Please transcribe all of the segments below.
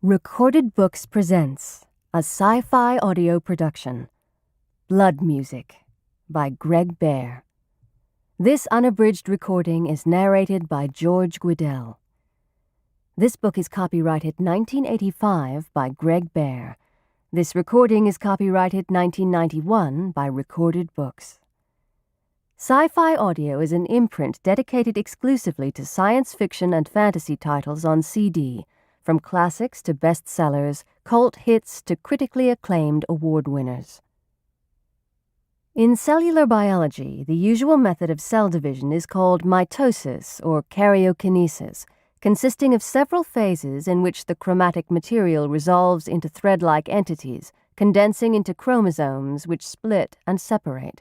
Recorded Books presents a sci-fi audio production, Blood Music, by Greg Bear. This unabridged recording is narrated by George Guidell. This book is copyrighted 1985 by Greg Bear. This recording is copyrighted 1991 by Recorded Books. Sci-Fi Audio is an imprint dedicated exclusively to science fiction and fantasy titles on CD, from classics to bestsellers, cult hits to critically acclaimed award winners. In cellular biology, the usual method of cell division is called mitosis or karyokinesis, consisting of several phases in which the chromatic material resolves into thread-like entities, condensing into chromosomes which split and separate.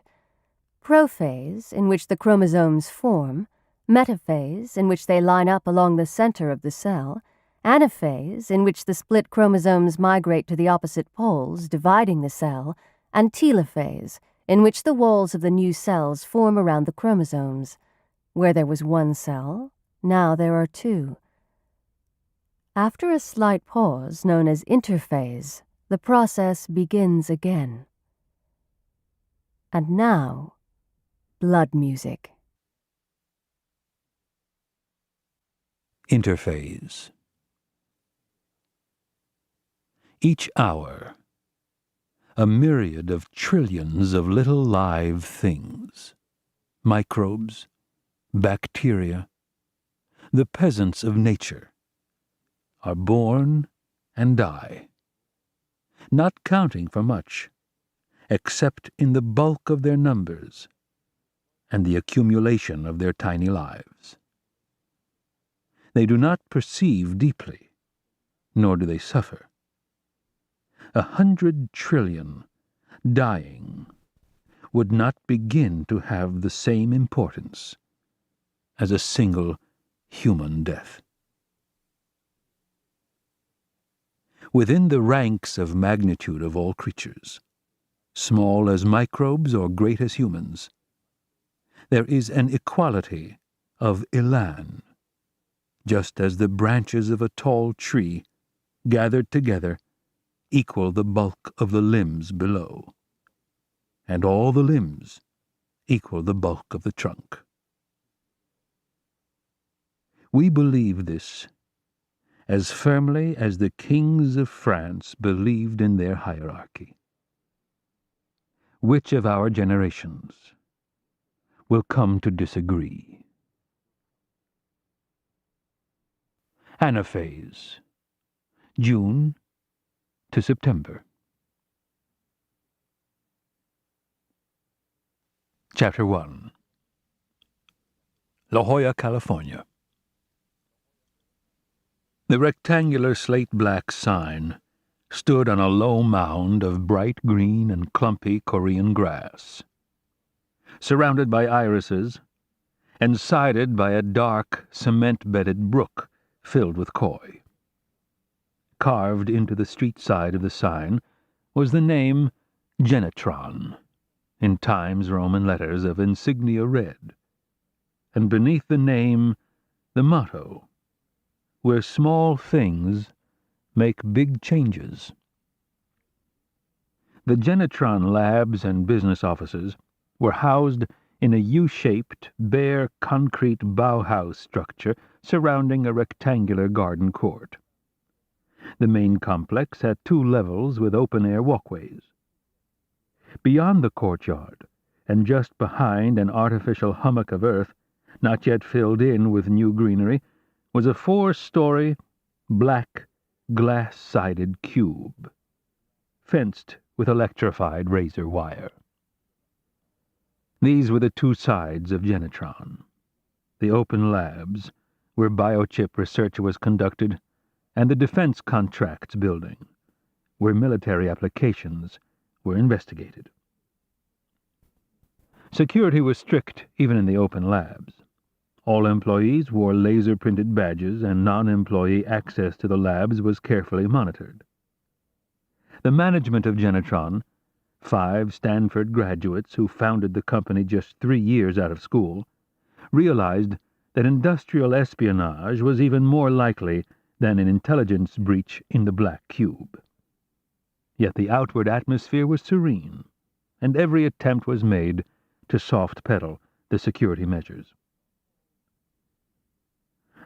Prophase, in which the chromosomes form, metaphase, in which they line up along the center of the cell, anaphase, in which the split chromosomes migrate to the opposite poles, dividing the cell, and telophase, in which the walls of the new cells form around the chromosomes. Where there was one cell, now there are two. After a slight pause, known as interphase, the process begins again. And now, Blood Music. Interphase. Each hour, a myriad of trillions of little live things, microbes, bacteria, the peasants of nature, are born and die, not counting for much, except in the bulk of their numbers and the accumulation of their tiny lives. They do not perceive deeply, nor do they suffer. 100 trillion dying would not begin to have the same importance as a single human death. Within the ranks of magnitude of all creatures, small as microbes or great as humans, there is an equality of elan, just as the branches of a tall tree, gathered together, equal the bulk of the limbs below, and all the limbs equal the bulk of the trunk. We believe this as firmly as the kings of France believed in their hierarchy. Which of our generations will come to disagree? Anaphase, June to September. Chapter 1. La Jolla, California. The rectangular slate-black sign stood on a low mound of bright green and clumpy Korean grass, surrounded by irises and sided by a dark, cement-bedded brook filled with koi. Carved into the street side of the sign was the name Genetron, in Times Roman letters of insignia red, and beneath the name the motto, where small things make big changes. The Genetron labs and business offices were housed in a U-shaped, bare concrete Bauhaus structure surrounding a rectangular garden court. The main complex had 2 levels with open-air walkways. Beyond the courtyard, and just behind an artificial hummock of earth, not yet filled in with new greenery, was a 4-story, black, glass-sided cube, fenced with electrified razor wire. These were the 2 sides of Genetron: the open labs, where biochip research was conducted, and the defense contracts building, where military applications were investigated. Security was strict even in the open labs. All employees wore laser-printed badges, and non-employee access to the labs was carefully monitored. The management of Genetron, 5 Stanford graduates who founded the company just 3 years out of school, realized that industrial espionage was even more likely than an intelligence breach in the black cube. Yet the outward atmosphere was serene, and every attempt was made to soft-pedal the security measures.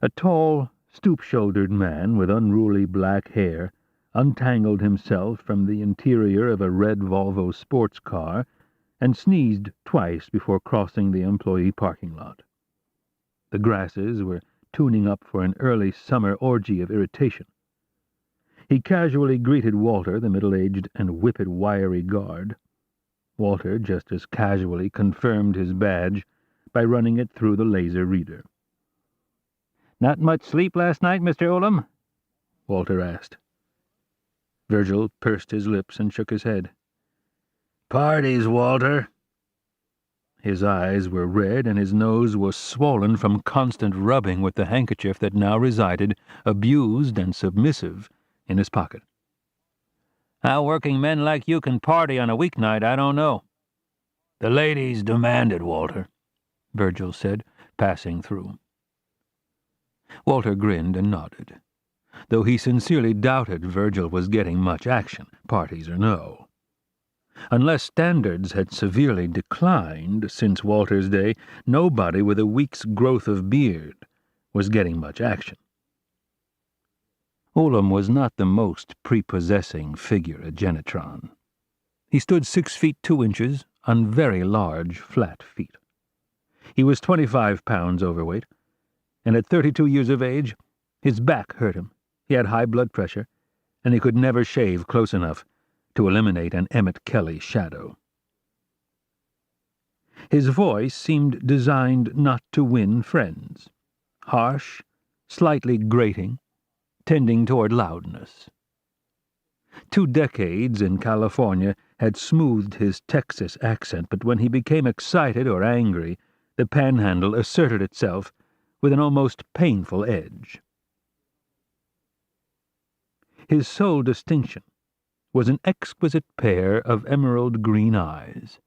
A tall, stoop-shouldered man with unruly black hair untangled himself from the interior of a red Volvo sports car and sneezed twice before crossing the employee parking lot. The grasses were tuning up for an early summer orgy of irritation. He casually greeted Walter, the middle-aged and whipped wiry guard. Walter just as casually confirmed his badge by running it through the laser reader. "Not much sleep last night, Mr. Olam?" Walter asked. Virgil pursed his lips and shook his head. "Parties, Walter." His eyes were red and his nose was swollen from constant rubbing with the handkerchief that now resided, abused and submissive, in his pocket. "How working men like you can party on a weeknight, I don't know." "The ladies demand it, Walter," Virgil said, passing through. Walter grinned and nodded, though he sincerely doubted Virgil was getting much action, parties or no. Unless standards had severely declined since Walter's day, nobody with a week's growth of beard was getting much action. Olam was not the most prepossessing figure at Genetron. He stood 6 feet 2 inches on very large, flat feet. He was 25 pounds overweight, and at 32 years of age, his back hurt him. He had high blood pressure, and he could never shave close enough to eliminate an Emmett Kelly shadow. His voice seemed designed not to win friends. Harsh, slightly grating, tending toward loudness. 2 decades in California had smoothed his Texas accent, but when he became excited or angry, the panhandle asserted itself with an almost painful edge. His sole distinction was an exquisite pair of emerald green eyes,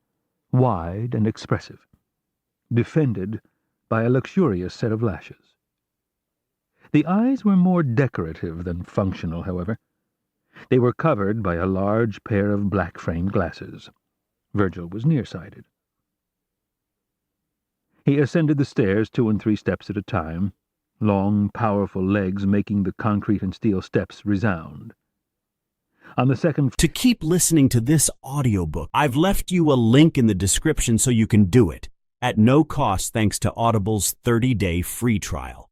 wide and expressive, defended by a luxurious set of lashes. The eyes were more decorative than functional, however. They were covered by a large pair of black-framed glasses. Virgil was nearsighted. He ascended the stairs 2 and 3 steps at a time, long, powerful legs making the concrete and steel steps resound. On the second To keep listening to this audiobook, I've left you a link in the description so you can do it, at no cost thanks to Audible's 30-day free trial.